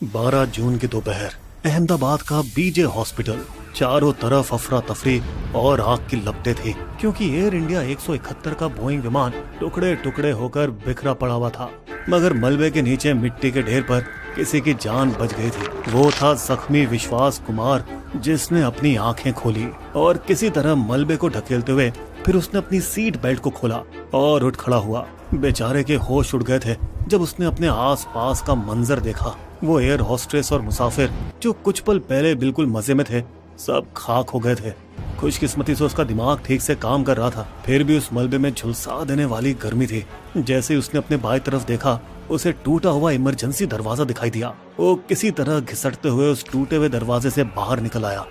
12 जून की दोपहर अहमदाबाद का बीजे हॉस्पिटल। चारों तरफ अफरा तफरी और आग की लपटें थी, क्योंकि एयर इंडिया 171 का बोइंग विमान टुकड़े टुकड़े होकर बिखरा पड़ा हुआ था। मगर मलबे के नीचे मिट्टी के ढेर पर किसी की जान बच गई थी। वो था जख्मी विश्वास कुमार, जिसने अपनी आंखें खोली और किसी तरह मलबे को ढकेलते हुए फिर उसने अपनी सीट बेल्ट को खोला और उठ खड़ा हुआ। बेचारे के होश उड़ गए थे जब उसने अपने आस पास का मंजर देखा। वो एयर होस्ट्रेस और मुसाफिर जो कुछ पल पहले बिल्कुल मजे में थे, सब खाक हो गए थे। खुशकिस्मती से उसका दिमाग ठीक से काम कर रहा था, फिर भी उस मलबे में झुलसा देने वाली गर्मी थी। जैसे ही उसने अपने बाएं तरफ देखा, उसे टूटा हुआ इमरजेंसी दरवाजा दिखाई दिया। वो किसी तरह घिसटते हुए उस टूटे हुए दरवाजे से बाहर निकल आया।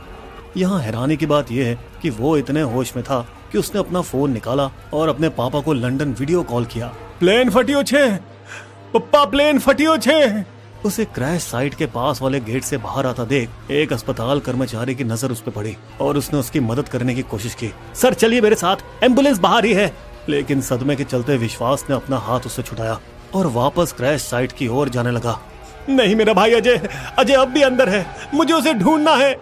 यहाँ हैरानी की बात यह है कि वो इतने होश में था कि उसने अपना फोन निकाला और अपने पापा को लंदन वीडियो कॉल किया। प्लेन फटियो छे पप्पा, प्लेन फटियो छे। उसे क्रैश साइट के पास वाले गेट से बाहर आता देख एक अस्पताल कर्मचारी की नजर उस पर पड़ी और उसने उसकी मदद करने की कोशिश की। सर चलिए मेरे साथ, एम्बुलेंस बाहर ही है। लेकिन सदमे के चलते विश्वास ने अपना हाथ उससे छुड़ाया और वापस क्रैश साइट की ओर जाने लगा। नहीं मेरा भाई अजय, अजय अब भी अंदर है, मुझे उसे ढूंढना है।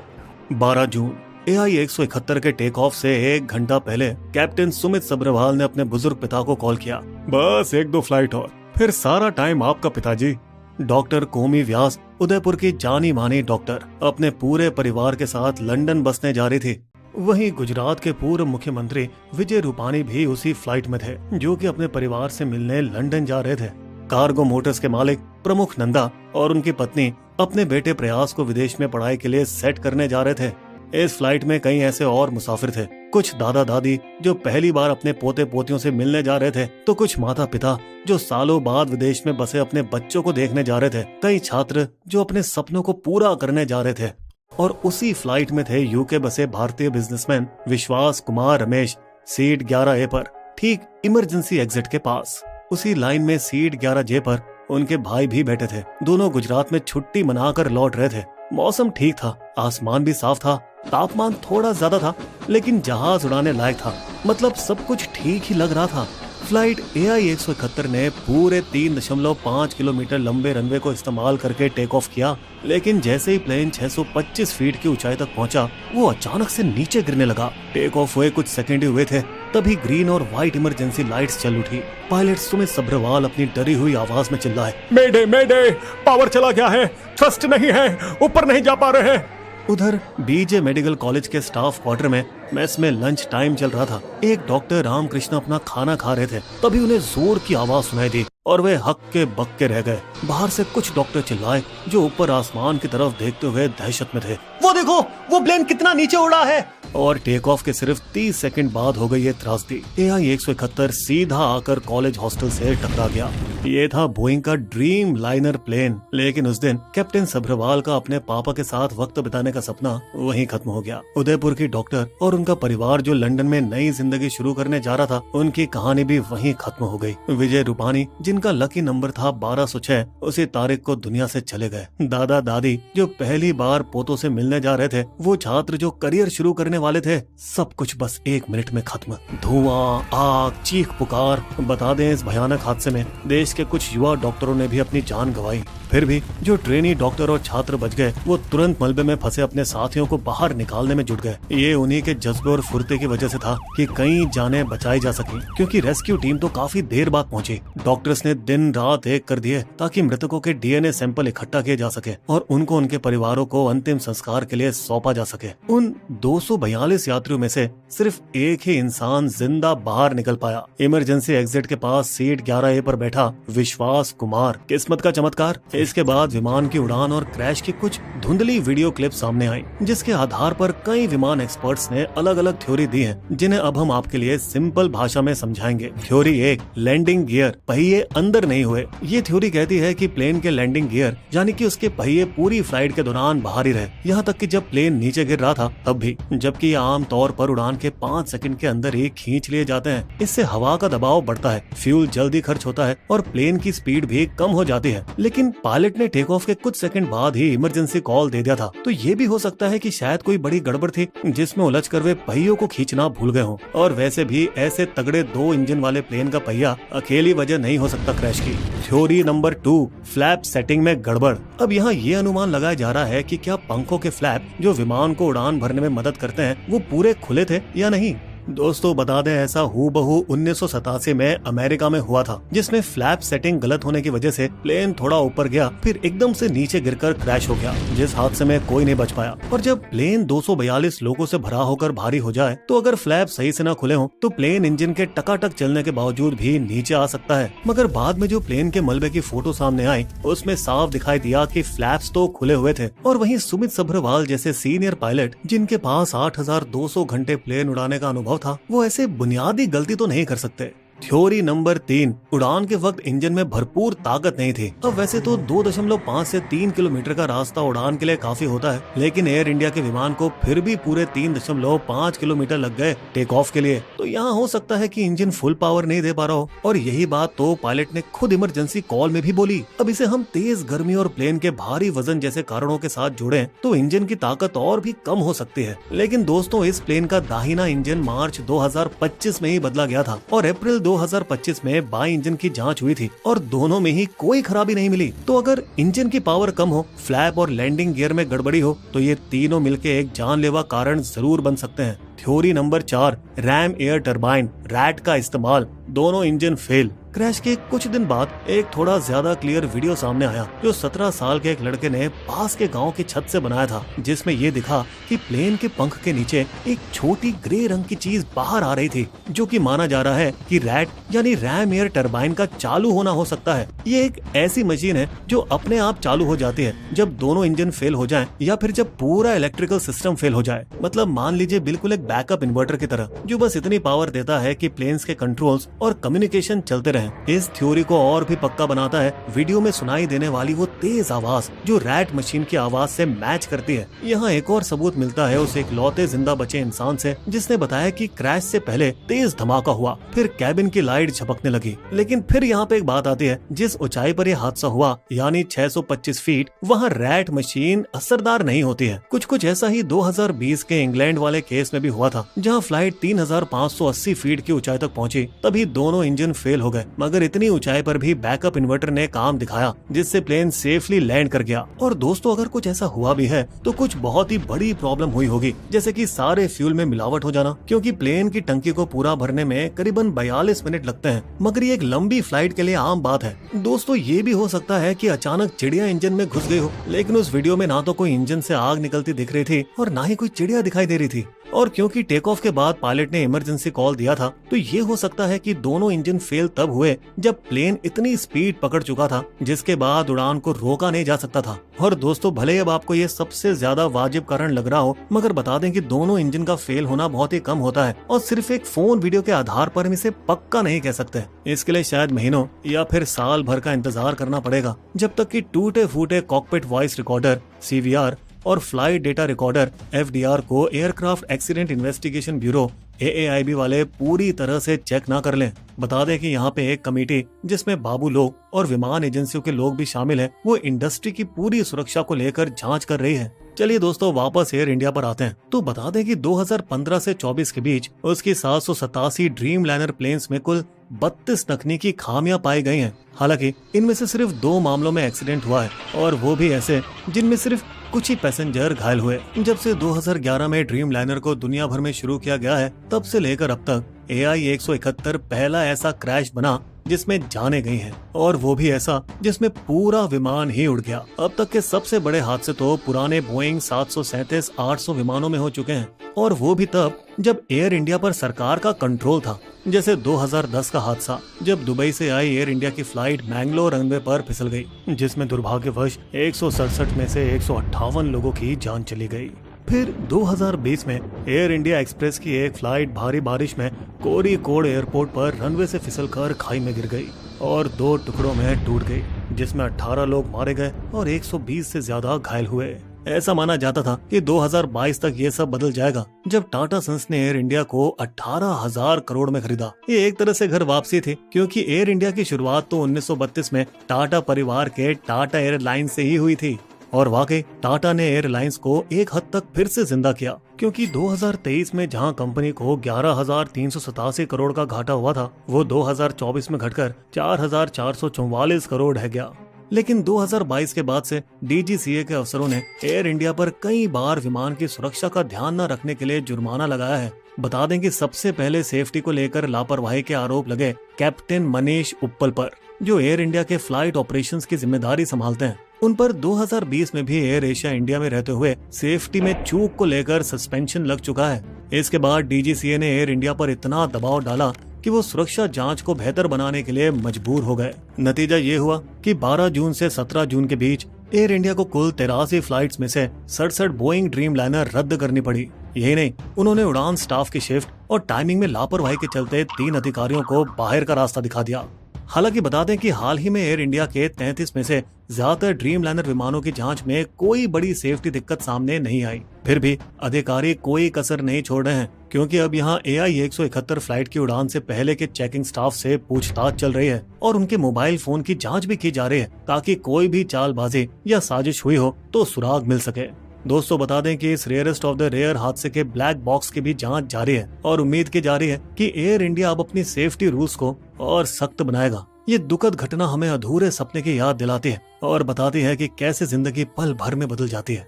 12 जून AI 171 के टेक ऑफ से 1 घंटा पहले कैप्टन सुमित सब्रवाल ने अपने बुजुर्ग पिता को कॉल किया। बस 1-2 फ्लाइट और फिर सारा टाइम आपका पिताजी। डॉक्टर कोमी व्यास, उदयपुर की जानी मानी डॉक्टर, अपने पूरे परिवार के साथ लंदन बसने जा रही थी। वहीं गुजरात के पूर्व मुख्यमंत्री विजय रूपानी भी उसी फ्लाइट में थे, जो कि अपने परिवार से मिलने लंदन जा रहे थे। कार्गो मोटर्स के मालिक प्रमुख नंदा और उनकी पत्नी अपने बेटे प्रयास को विदेश में पढ़ाई के लिए सेट करने जा रहे थे। इस फ्लाइट में कई ऐसे और मुसाफिर थे, कुछ दादा दादी जो पहली बार अपने पोते पोतियों से मिलने जा रहे थे, तो कुछ माता पिता जो सालों बाद विदेश में बसे अपने बच्चों को देखने जा रहे थे, कई छात्र जो अपने सपनों को पूरा करने जा रहे थे। और उसी फ्लाइट में थे यूके बसे भारतीय बिजनेसमैन विश्वास कुमार रमेश, सीट 11A पर, ठीक इमरजेंसी एग्जिट के पास। उसी लाइन में सीट 11J पर उनके भाई भी बैठे थे। दोनों गुजरात में छुट्टी मनाकर लौट रहे थे। मौसम ठीक था, आसमान भी साफ था, तापमान थोड़ा ज्यादा था, लेकिन जहाज उड़ाने लायक था। मतलब सब कुछ ठीक ही लग रहा था। फ्लाइट AI 171 ने पूरे 3.5 किलोमीटर लंबे रनवे को इस्तेमाल करके टेक ऑफ किया, लेकिन जैसे ही प्लेन 625 फीट की ऊंचाई तक पहुंचा, वो अचानक से नीचे गिरने लगा। टेक ऑफ हुए कुछ सेकंड ही हुए थे, तभी ग्रीन और व्हाइट इमरजेंसी लाइट्स चल उठी। पायलट सुमित सब्रवाल अपनी डरी हुई आवाज में चिल्लाए, मेडे मेडे, पावर चला गया है, थ्रस्ट नहीं है, ऊपर नहीं जा पा रहे हैं। उधर बीजे मेडिकल कॉलेज के स्टाफ क्वार्टर में मेस में लंच टाइम चल रहा था। एक डॉक्टर रामकृष्ण अपना खाना खा रहे थे, तभी उन्हें जोर की आवाज सुनाई दी और वे हक्के बक्के रह गए। बाहर से कुछ डॉक्टर चिल्लाए, जो ऊपर आसमान की तरफ देखते हुए दहशत में थे। वो देखो, वो प्लेन कितना नीचे उड़ा है। और टेक ऑफ के सिर्फ 30 सेकंड बाद हो गई ये त्रासदी। AI 171 सीधा आकर कॉलेज हॉस्टल से टकरा गया। ये था बोइंग का ड्रीम लाइनर प्लेन, लेकिन उस दिन कैप्टन सब्रवाल का अपने पापा के साथ वक्त बिताने का सपना वहीं खत्म हो गया। उदयपुर की डॉक्टर और उनका परिवार जो लंदन में नई जिंदगी शुरू करने जा रहा था, उनकी कहानी भी वहीं खत्म हो गई। विजय रूपानी, जिनका लकी नंबर था 1206, उसी तारीख को दुनिया से चले गए। दादा दादी जो पहली बार पोतों से मिलने जा रहे थे, वो छात्र जो करियर शुरू करने वाले थे, सब कुछ बस 1 मिनट में खत्म। धुआं, आग, चीख पुकार। बता दें, इस भयानक हादसे में देश के कुछ युवा डॉक्टरों ने भी अपनी जान गंवाई। फिर भी जो ट्रेनी डॉक्टर और छात्र बच गए, वो तुरंत मलबे में फंसे अपने साथियों को बाहर निकालने में जुट गए। ये उन्हीं के जज्बे और फुर्ते की वजह से था कि कई जानें बचाई जा सकी, क्योंकि रेस्क्यू टीम तो काफी देर बाद पहुंची। डॉक्टर्स ने दिन रात एक कर दिए ताकि मृतकों के DNA सैंपल इकट्ठा किए जा सके और उनको उनके परिवारों को अंतिम संस्कार के लिए सौंपा जा सके। उन 242 यात्रियों में से सिर्फ एक ही इंसान जिंदा बाहर निकल पाया। इमरजेंसी एग्जिट के पास सीट 11A पर बैठा विश्वास कुमार। किस्मत का चमत्कार, इसके बाद विमान की उड़ान और क्रैश की कुछ धुंधली वीडियो क्लिप सामने आई, जिसके आधार पर कई विमान एक्सपर्ट्स ने अलग अलग थ्योरी दी है, जिन्हें अब हम आपके लिए सिंपल भाषा में समझाएंगे। थ्योरी 1, लैंडिंग गियर, पहिए अंदर नहीं हुए। ये थ्योरी कहती है कि प्लेन के लैंडिंग गियर यानी कि उसके पहिए पूरी फ्लाइट के दौरान बाहर ही रहे, यहाँ तक कि जब प्लेन नीचे गिर रहा था तब भी, जबकि ये आम तौर पर उड़ान के 5 सेकंड के अंदर ही खींच लिए जाते हैं। इससे हवा का दबाव बढ़ता है, फ्यूल जल्दी खर्च होता है और प्लेन की स्पीड भी कम हो जाती है। लेकिन पायलट ने टेक ऑफ के कुछ सेकंड बाद ही इमरजेंसी कॉल दे दिया था। तो ये भी हो सकता है कि शायद कोई बड़ी गड़बड़ थी जिसमें उलझकर वे पहियों को खींचना भूल गए हों। और वैसे भी ऐसे तगड़े 2 इंजन वाले प्लेन का पहिया अकेली वजह नहीं हो सकता क्रैश की। थ्योरी नंबर 2, फ्लैप सेटिंग में गड़बड़। अब यहाँ ये अनुमान लगाया जा रहा है कि क्या पंखों के फ्लैप जो विमान को उड़ान भरने में मदद करते हैं वो पूरे खुले थे या नहीं। दोस्तों बता दें, ऐसा हूबहू 1987 में अमेरिका में हुआ था, जिसमें फ्लैप सेटिंग गलत होने की वजह से प्लेन थोड़ा ऊपर गया, फिर एकदम से नीचे गिरकर क्रैश हो गया, जिस हादसे में कोई नहीं बच पाया। और जब प्लेन 242 लोगों से भरा होकर भारी हो जाए तो अगर फ्लैप सही से न खुले हो तो प्लेन इंजन के टकाटक चलने के बावजूद भी नीचे आ सकता है। मगर बाद में जो प्लेन के मलबे की फोटो सामने आई उसमें साफ दिखाई दिया कि फ्लैप्स तो खुले हुए थे। और वहीं सुमित सभ्रवाल जैसे सीनियर पायलट जिनके पास 8200 घंटे प्लेन उड़ाने का अनुभव था, वो ऐसे बुनियादी गलती तो नहीं कर सकते। थ्योरी नंबर 3, उड़ान के वक्त इंजन में भरपूर ताकत नहीं थी। अब वैसे तो 2.5 से 3 किलोमीटर का रास्ता उड़ान के लिए काफी होता है, लेकिन एयर इंडिया के विमान को फिर भी पूरे 3.5 किलोमीटर लग गए टेक ऑफ के लिए। तो यहाँ हो सकता है कि इंजन फुल पावर नहीं दे पा रहा हो, और यही बात तो पायलट ने खुद इमरजेंसी कॉल में भी बोली। अब इसे हम तेज गर्मी और प्लेन के भारी वजन जैसे कारणों के साथ जोड़ें तो इंजन की ताकत और भी कम हो सकती है। लेकिन दोस्तों, इस प्लेन का दाहिना इंजन मार्च 2025 में ही बदला गया था और अप्रैल 2025 में बाएं इंजन की जांच हुई थी और दोनों में ही कोई खराबी नहीं मिली। तो अगर इंजन की पावर कम हो, फ्लैप और लैंडिंग गियर में गड़बड़ी हो तो ये तीनों मिलके एक जानलेवा कारण जरूर बन सकते हैं। Theory number 4, RAM air turbine rat का इस्तेमाल, दोनों इंजन फेल। क्रैश के कुछ दिन बाद एक थोड़ा ज्यादा क्लियर वीडियो सामने आया जो 17 साल के एक लड़के ने पास के गांव की छत से बनाया था, जिसमें ये दिखा कि प्लेन के पंख के नीचे एक छोटी ग्रे रंग की चीज बाहर आ रही थी, जो कि माना जा रहा है कि रैट यानी रैम एयर टरबाइन का चालू होना हो सकता है। ये एक ऐसी मशीन है जो अपने आप चालू हो जाती है जब दोनों इंजन फेल हो जाएं या फिर जब पूरा इलेक्ट्रिकल सिस्टम फेल हो जाए। मतलब मान लीजिए बिल्कुल एक बैकअप इन्वर्टर की तरह, जो बस इतनी पावर देता है कि प्लेन्स के कंट्रोल्स और कम्युनिकेशन चलते रहे। इस थ्योरी को और भी पक्का बनाता है वीडियो में सुनाई देने वाली वो तेज आवाज जो रैट मशीन की आवाज से मैच करती है। यहाँ एक और सबूत मिलता है उस इकलौते जिंदा बचे इंसान से जिसने बताया कि क्रैश से पहले तेज धमाका हुआ, फिर कैबिन की लाइट झपकने लगी। लेकिन फिर यहाँ पे एक बात आती है, जिस ऊंचाई पर यह हादसा हुआ यानी 625 फीट, वहाँ रैट मशीन असरदार नहीं होती है। कुछ ऐसा ही 2020 के इंग्लैंड वाले केस में भी हुआ था, जहाँ फ्लाइट 3580 फीट की ऊंचाई तक पहुंची, तभी दोनों इंजन फेल हो गए। मगर इतनी ऊंचाई पर भी बैकअप इन्वर्टर ने काम दिखाया, जिससे प्लेन सेफली लैंड कर गया। और दोस्तों, अगर कुछ ऐसा हुआ भी है तो कुछ बहुत ही बड़ी प्रॉब्लम हुई होगी, जैसे कि सारे फ्यूल में मिलावट हो जाना, क्योंकि प्लेन की टंकी को पूरा भरने में करीबन 42 मिनट लगते हैं। मगर ये एक लंबी फ्लाइट के लिए आम बात है। दोस्तों, ये भी हो सकता है कि अचानक चिड़िया इंजन में घुस गई हो, लेकिन उस वीडियो में ना तो कोई इंजन से आग निकलती दिख रही थी और ना ही कोई चिड़िया दिखाई दे रही थी। और क्योंकि टेक ऑफ के बाद पायलट ने इमरजेंसी कॉल दिया था, तो ये हो सकता है कि दोनों इंजन फेल तब हुए जब प्लेन इतनी स्पीड पकड़ चुका था जिसके बाद उड़ान को रोका नहीं जा सकता था। और दोस्तों, भले अब आपको ये सबसे ज्यादा वाजिब कारण लग रहा हो, मगर बता दें कि दोनों इंजन का फेल होना बहुत ही कम होता है और सिर्फ एक फोन वीडियो के आधार पर हम इसे पक्का नहीं कह सकते। इसके लिए शायद महीनों या फिर साल भर का इंतजार करना पड़ेगा, जब तक कि टूटे फूटे कॉकपिट वॉइस रिकॉर्डर CVR और फ्लाइट डेटा रिकॉर्डर FDR को aircraft accident investigation bureau AAIB वाले पूरी तरह से चेक ना कर लें। बता दें कि यहाँ पे एक कमेटी जिसमें बाबू लोग और विमान एजेंसियों के लोग भी शामिल हैं, वो इंडस्ट्री की पूरी सुरक्षा को लेकर जांच कर रही है। चलिए दोस्तों, वापस एयर इंडिया पर आते हैं। तो बता दें कि 2015 से 24 के बीच उसकी 787 ड्रीम लाइनर प्लेन्स में कुल 32 तकनीकी खामियां पाई गई हैं। हालांकि इनमें से सिर्फ 2 मामलों में एक्सीडेंट हुआ है, और वो भी ऐसे जिनमें सिर्फ कुछ ही पैसेंजर घायल हुए। जब से 2011 में ड्रीम लाइनर को दुनिया भर में शुरू किया गया है, तब से लेकर अब तक AI-171 पहला ऐसा क्रैश बना जिसमें जाने गई हैं, और वो भी ऐसा जिसमें पूरा विमान ही उड़ गया। अब तक के सबसे बड़े हादसे तो पुराने बोइंग 737-800 विमानों में हो चुके हैं, और वो भी तब जब एयर इंडिया पर सरकार का कंट्रोल था। जैसे 2010 का हादसा, जब दुबई से आई एयर इंडिया की फ्लाइट मैंगलोर रनवे पर फिसल गई, जिसमें दुर्भाग्यवश 167 में से 158 लोगों की जान चली गई। फिर 2020 में एयर इंडिया एक्सप्रेस की एक फ्लाइट भारी बारिश में कोरिकोड एयरपोर्ट पर रनवे से फिसलकर खाई में गिर गई और 2 टुकड़ों में टूट गई, जिसमें 18 लोग मारे गए और 120 से ज्यादा घायल हुए। ऐसा माना जाता था कि 2022 तक ये सब बदल जाएगा, जब टाटा सन्स ने एयर इंडिया को 18,000 करोड़ में खरीदा। ये एक तरह से घर वापसी थी, क्योंकि एयर इंडिया की शुरुआत तो 1932 में टाटा परिवार के टाटा एयरलाइंस से ही हुई थी। और वाकई टाटा ने एयरलाइंस को एक हद तक फिर से जिंदा किया, क्योंकि 2023 में जहां कंपनी को 11,387 करोड़ का घाटा हुआ था, वो 2024 में घटकर 4,444 करोड़ रह गया। लेकिन 2022 के बाद से DGCA के अफसरों ने एयर इंडिया पर कई बार विमान की सुरक्षा का ध्यान न रखने के लिए जुर्माना लगाया है। बता दें कि सबसे पहले सेफ्टी को लेकर लापरवाही के आरोप लगे कैप्टन मनीष उप्पल पर, जो एयर इंडिया के फ्लाइट ऑपरेशंस की जिम्मेदारी संभालते हैं। उन पर 2020 में भी एयर एशिया इंडिया में रहते हुए सेफ्टी में चूक को लेकर सस्पेंशन लग चुका है। इसके बाद DGCA ने एयर इंडिया पर इतना दबाव डाला कि वो सुरक्षा जांच को बेहतर बनाने के लिए मजबूर हो गए। नतीजा ये हुआ कि 12 जून से 17 जून के बीच एयर इंडिया को कुल 83 फ्लाइट्स में से 67 बोइंग ड्रीम लाइनर रद्द करनी पड़ी। यही नहीं, उन्होंने उड़ान स्टाफ की शिफ्ट और टाइमिंग में लापरवाही के चलते 3 अधिकारियों को बाहर का रास्ता दिखा दिया। हालांकि बता दें कि हाल ही में एयर इंडिया के 33 में से ज्यादातर ड्रीम लाइनर विमानों की जांच में कोई बड़ी सेफ्टी दिक्कत सामने नहीं आई। फिर भी अधिकारी कोई कसर नहीं छोड़ रहे हैं, क्योंकि अब यहाँ AI-171 फ्लाइट की उड़ान से पहले के चेकिंग स्टाफ से पूछताछ चल रही है और उनके मोबाइल फोन की जांच भी की जा रही है, ताकि कोई भी चालबाजी या साजिश हुई हो तो सुराग मिल सके। दोस्तों, बता दें कि इस रेयरेस्ट ऑफ द रेयर हादसे के ब्लैक बॉक्स की भी जांच जारी है और उम्मीद की जा रही है कि एयर इंडिया अब अपनी सेफ्टी रूल्स को और सख्त बनाएगा। ये दुखद घटना हमें अधूरे सपने की याद दिलाती है और बताती है कि कैसे जिंदगी पल भर में बदल जाती है।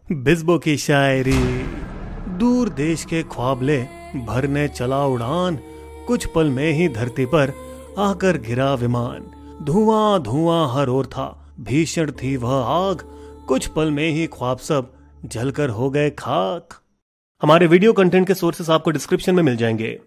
बिस्बो की शायरी। दूर देश के ख्वाबले भरने चला उड़ान, कुछ पल में ही धरती पर आकर गिरा विमान। धुआं धुआं हर ओर था, भीषण थी वह आग, कुछ पल में ही ख्वाब सब जलकर हो गए खाक। हमारे वीडियो कंटेंट के सोर्सेस आपको डिस्क्रिप्शन में मिल जाएंगे।